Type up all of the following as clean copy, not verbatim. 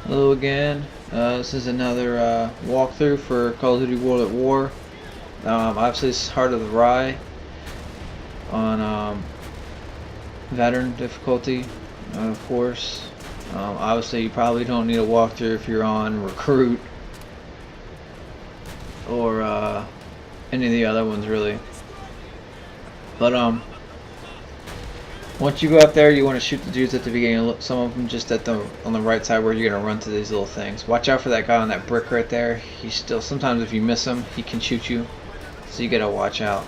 Hello again. This is another walkthrough for Call of Duty World at War. Obviously, it's Heart of the Reich on veteran difficulty, of course. Obviously, you probably don't need a walkthrough if you're on recruit or any of the other ones, really. But once you go up there, you want to shoot the dudes at the beginning. Some of them just on the right side where you're gonna run to these little things. Watch out for that guy on that brick right there. He's still, sometimes if you miss him, he can shoot you. So you gotta watch out.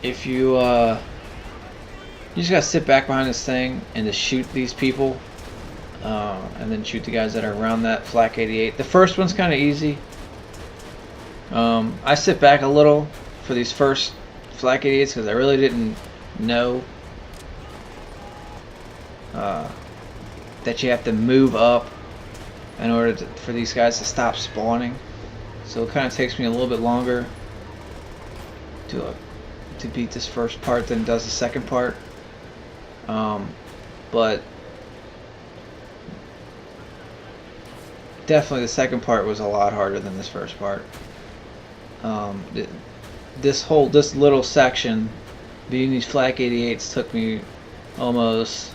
If you you just gotta sit back behind this thing and just shoot these people, and then shoot the guys that are around that flak 88. The first one's kind of easy. I sit back a little for these first flak 88s because I really didn't know that you have to move up in order for these guys to stop spawning. So it kind of takes me a little bit longer to beat this first part than it does the second part. But definitely the second part was a lot harder than this first part. This little section beating these flak 88s took me almost,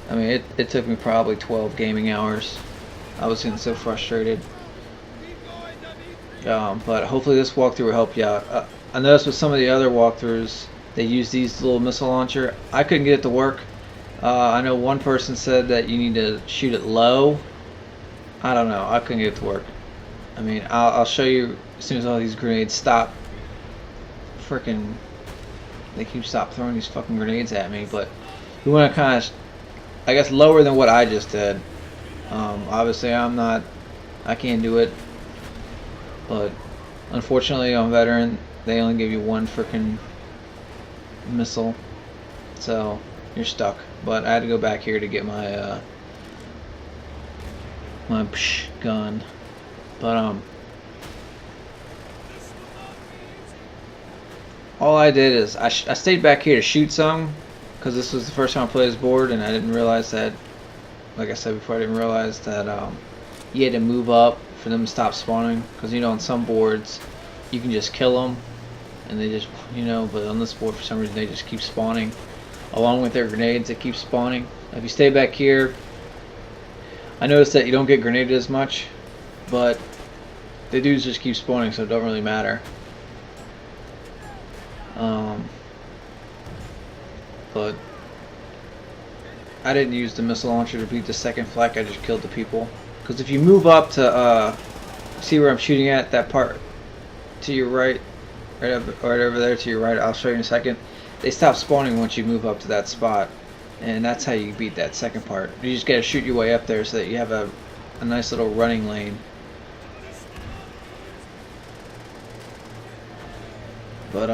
I mean, it took me probably 12 gaming hours. I was getting so frustrated. But hopefully this walkthrough will help you out. I noticed with some of the other walkthroughs they use these little missile launcher. I couldn't get it to work. I know one person said that you need to shoot it low. I don't know. I couldn't get it to work. I mean, I'll show you as soon as all these grenades stop. Freaking, they keep throwing these fucking grenades at me. But we want to kind of, I guess, lower than what I just did. Obviously, I can't do it. But unfortunately, on veteran, they only give you one freaking missile, so you're stuck. But I had to go back here to get my my gun. But all I did is I stayed back here to shoot some, because this was the first time I played this board, and I didn't realize that, like I said before, I didn't realize that you had to move up for them to stop spawning. Because, you know, on some boards you can just kill them and they just, you know, but on this board for some reason they just keep spawning along with their grenades. They keep spawning. If you stay back here, I noticed that you don't get grenaded as much, but the dudes just keep spawning, so it don't really matter. But I didn't use the missile launcher to beat the second flak. I just killed the people. Because if you move up to see where I'm shooting at, that part to your right, right over there to your right, I'll show you in a second. They stop spawning once you move up to that spot, and that's how you beat that second part. You just gotta shoot your way up there so that you have a nice little running lane. But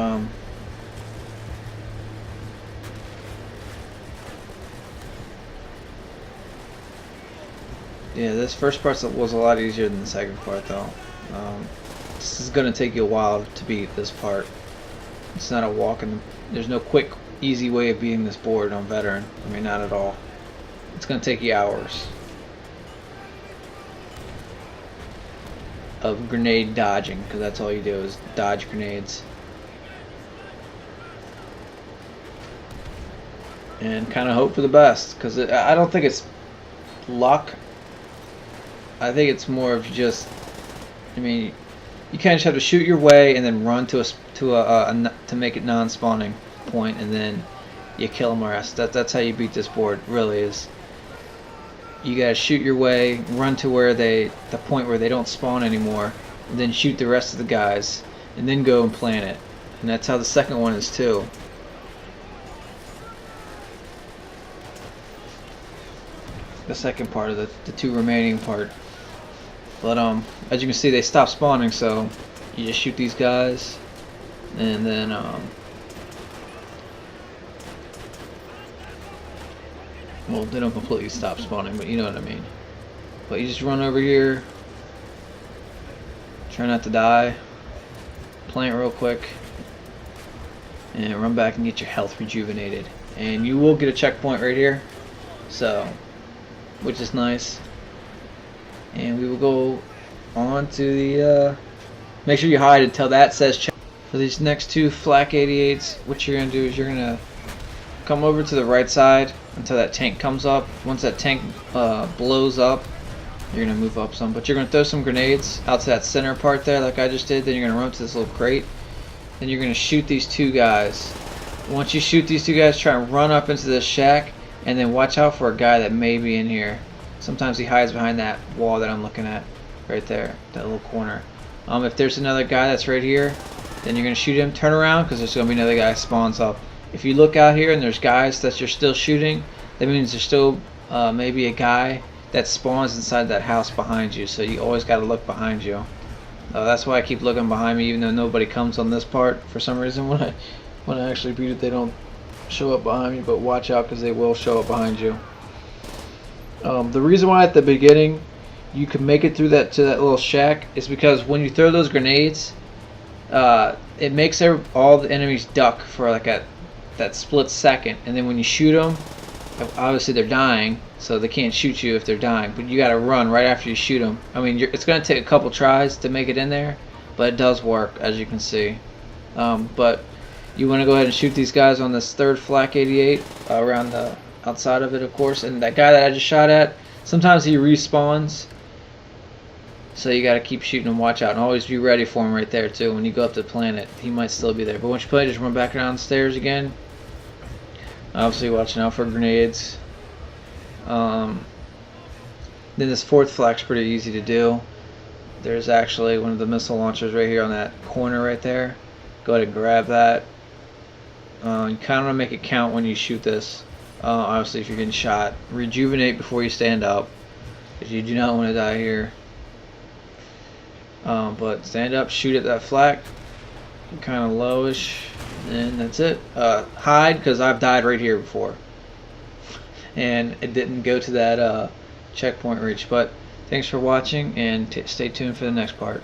yeah, this first part was a lot easier than the second part, though. This is gonna take you a while to beat this part. It's not a walk in the, there's no quick, easy way of beating this board on veteran. I mean, not at all. It's gonna take you hours of grenade dodging, because that's all you do is dodge grenades. And kind of hope for the best, because I don't think it's luck. I think it's more of just, I mean, you kind of just have to shoot your way and then run to make it non-spawning point, and then you kill them the rest. That's how you beat this board. Really is. You gotta shoot your way, run to where the point where they don't spawn anymore, and then shoot the rest of the guys, and then go and plant it. And that's how the second one is too. The second part of the two remaining part. But as you can see, they stop spawning, so you just shoot these guys, and then well, they don't completely stop spawning, but you know what I mean. But you just run over here, try not to die, plant real quick, and run back and get your health rejuvenated. And you will get a checkpoint right here, so, which is nice. And we will go on to the, make sure you hide until that says check. For these next two flak 88s, what you're going to do is you're going to come over to the right side until that tank comes up. Once that tank blows up, you're going to move up some. But you're going to throw some grenades out to that center part there like I just did. Then you're going to run to this little crate. Then you're going to shoot these two guys. Once you shoot these two guys, try and run up into this shack. And then watch out for a guy that may be in here. Sometimes he hides behind that wall that I'm looking at. Right there. That little corner. If there's another guy that's right here, then you're going to shoot him, turn around, because there's going to be another guy spawns up. If you look out here and there's guys that you're still shooting, that means there's still maybe a guy that spawns inside that house behind you. So you always got to look behind you. That's why I keep looking behind me, even though nobody comes on this part. For some reason, when I actually beat it, they don't show up behind me. But watch out, because they will show up behind you. The reason why at the beginning you can make it through that to that little shack is because when you throw those grenades, it makes all the enemies duck for like that split second, and then when you shoot them, obviously they're dying, so they can't shoot you if they're dying, but you gotta run right after you shoot them. I mean, it's gonna take a couple tries to make it in there, but it does work, as you can see. But you want to go ahead and shoot these guys on this third flak 88 around the outside of it, of course. And that guy that I just shot at, sometimes he respawns, so you got to keep shooting and watch out, and always be ready for him right there too. When you go up to the planet, he might still be there, but once you play, just run back around the stairs again. Obviously watching out for grenades. Then this fourth flak's pretty easy to do. There's actually one of the missile launchers right here on that corner right there. Go ahead and grab that. You kind of want to make it count when you shoot this. Obviously if you're getting shot, rejuvenate before you stand up, because you do not want to die here. But stand up, shoot at that flak, kind of lowish, and that's it. Hide, because I've died right here before, and it didn't go to that checkpoint reach. But thanks for watching, and stay tuned for the next part.